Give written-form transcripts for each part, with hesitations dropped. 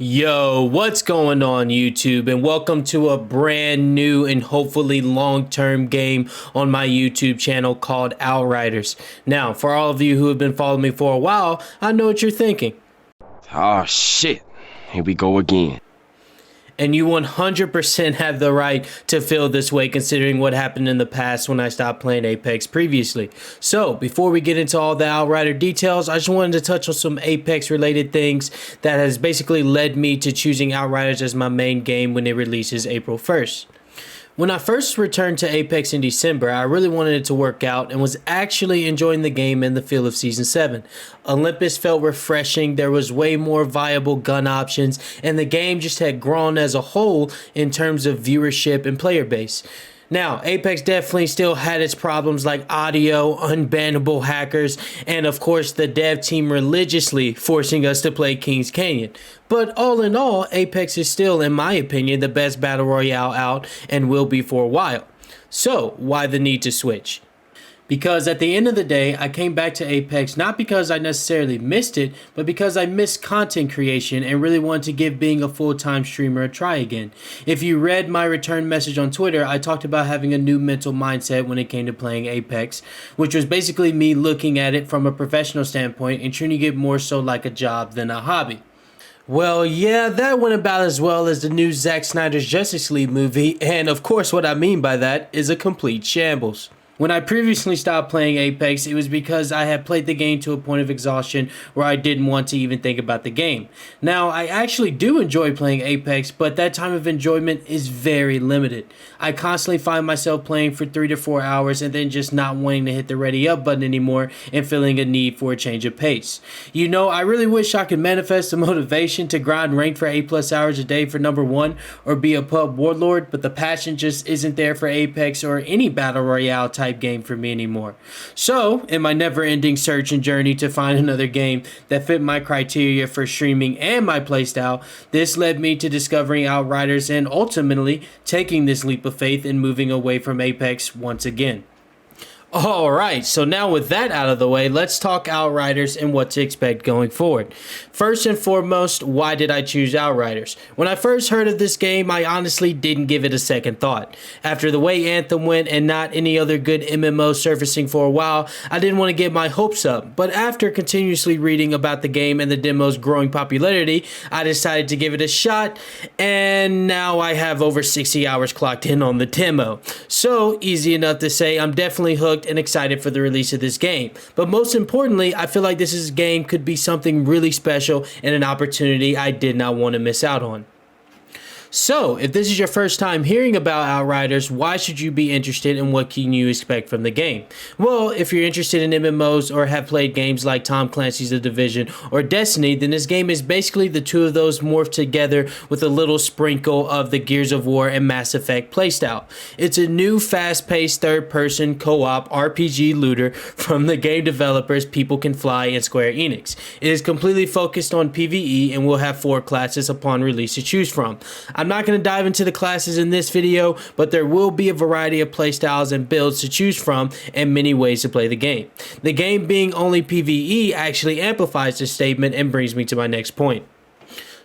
Yo, what's going on YouTube, and welcome to a brand new and hopefully long-term game on my YouTube channel called Outriders. Now, for all of you who have been following me for a while, I know what you're thinking. Oh shit, here we go again. And you 100% have the right to feel this way considering what happened in the past when I stopped playing Apex previously. So, before we get into all the Outrider details, I just wanted to touch on some Apex related things that has basically led me to choosing Outriders as my main game when it releases April 1st. When I first returned to Apex in December, I really wanted it to work out and was actually enjoying the game and the feel of Season 7. Olympus felt refreshing, there was way more viable gun options, and the game just had grown as a whole in terms of viewership and player base. Now, Apex definitely still had its problems like audio, unbannable hackers, and of course the dev team religiously forcing us to play Kings Canyon. But all in all, Apex is still, in my opinion, the best battle royale out and will be for a while. So, why the need to switch? Because at the end of the day, I came back to Apex not because I necessarily missed it, but because I missed content creation and really wanted to give being a full-time streamer a try again. If you read my return message on Twitter, I talked about having a new mental mindset when it came to playing Apex, which was basically me looking at it from a professional standpoint and treating it more so like a job than a hobby. Well, yeah, that went about as well as the new Zack Snyder's Justice League movie, and of course what I mean by that is a complete shambles. When I previously stopped playing Apex, it was because I had played the game to a point of exhaustion where I didn't want to even think about the game. Now, I actually do enjoy playing Apex, but that time of enjoyment is very limited. I constantly find myself playing for 3 to 4 hours and then just not wanting to hit the ready up button anymore and feeling a need for a change of pace. You know, I really wish I could manifest the motivation to grind ranked for 8+ hours a day for number 1 or be a pub warlord, but the passion just isn't there for Apex or any battle royale type game for me anymore. So, in my never-ending search and journey to find another game that fit my criteria for streaming and my playstyle, this led me to discovering Outriders and ultimately taking this leap of faith and moving away from Apex once again. Alright, so now with that out of the way, let's talk Outriders and what to expect going forward. First and foremost, why did I choose Outriders? When I first heard of this game, I honestly didn't give it a second thought. After the way Anthem went and not any other good MMO surfacing for a while, I didn't want to get my hopes up. But after continuously reading about the game and the demo's growing popularity, I decided to give it a shot, and now I have over 60 hours clocked in on the demo. So, easy enough to say, I'm definitely hooked and excited for the release of this game. But most importantly, I feel like this game could be something really special and an opportunity I did not want to miss out on. So, if this is your first time hearing about Outriders, why should you be interested and what can you expect from the game? Well, if you're interested in MMOs or have played games like Tom Clancy's The Division or Destiny, then this game is basically the two of those morphed together with a little sprinkle of the Gears of War and Mass Effect playstyle. It's a new fast-paced third-person co-op RPG looter from the game developers People Can Fly and Square Enix. It is completely focused on PvE and will have 4 classes upon release to choose from. I'm not going to dive into the classes in this video, but there will be a variety of playstyles and builds to choose from and many ways to play the game. The game being only PvE actually amplifies this statement and brings me to my next point.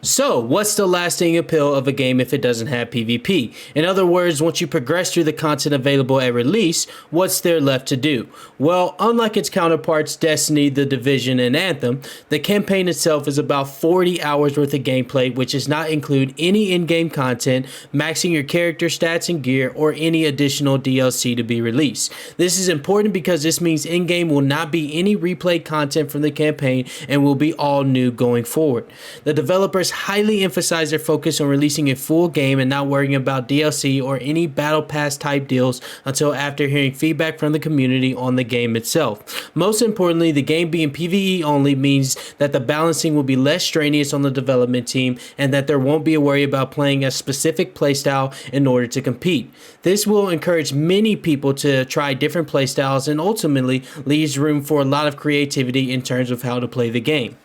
So, what's the lasting appeal of a game if it doesn't have PvP? In other words, once you progress through the content available at release, what's there left to do? Well, unlike its counterparts Destiny, The Division, and Anthem, the campaign itself is about 40 hours worth of gameplay, which does not include any in-game content, maxing your character stats and gear, or any additional DLC to be released. This is important because this means in-game will not be any replay content from the campaign and will be all new going forward. The developers highly emphasize their focus on releasing a full game and not worrying about DLC or any battle pass type deals until after hearing feedback from the community on the game itself. Most importantly, the game being PvE only means that the balancing will be less strenuous on the development team and that there won't be a worry about playing a specific playstyle in order to compete. This will encourage many people to try different playstyles and ultimately leaves room for a lot of creativity in terms of how to play the game.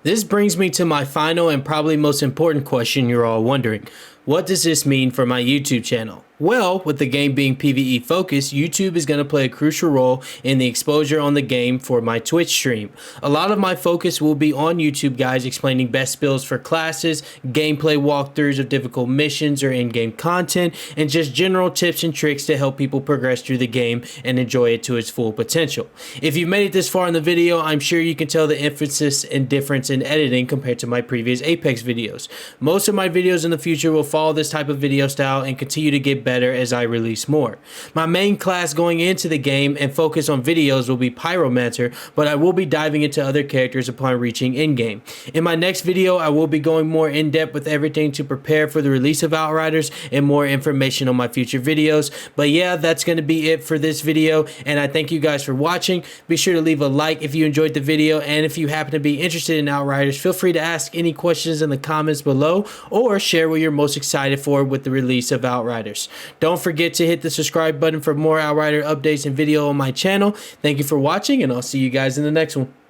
This brings me to my final and probably most important question you're all wondering. What does this mean for my YouTube channel? Well, with the game being PvE focused, YouTube is going to play a crucial role in the exposure on the game for my Twitch stream. A lot of my focus will be on YouTube guys explaining best builds for classes, gameplay walkthroughs of difficult missions or in-game content, and just general tips and tricks to help people progress through the game and enjoy it to its full potential. If you've made it this far in the video, I'm sure you can tell the emphasis and difference in editing compared to my previous Apex videos. Most of my videos in the future will follow this type of video style and continue to get better as I release more. My main class going into the game and focus on videos will be Pyromancer, but I will be diving into other characters upon reaching in-game. In my next video, I will be going more in-depth with everything to prepare for the release of Outriders and more information on my future videos. But yeah, that's going to be it for this video, and I thank you guys for watching. Be sure to leave a like if you enjoyed the video, and if you happen to be interested in Outriders, feel free to ask any questions in the comments below or share what you're most excited for with the release of Outriders. Don't forget to hit the subscribe button for more Outrider updates and video on my channel. Thank you for watching, and I'll see you guys in the next one.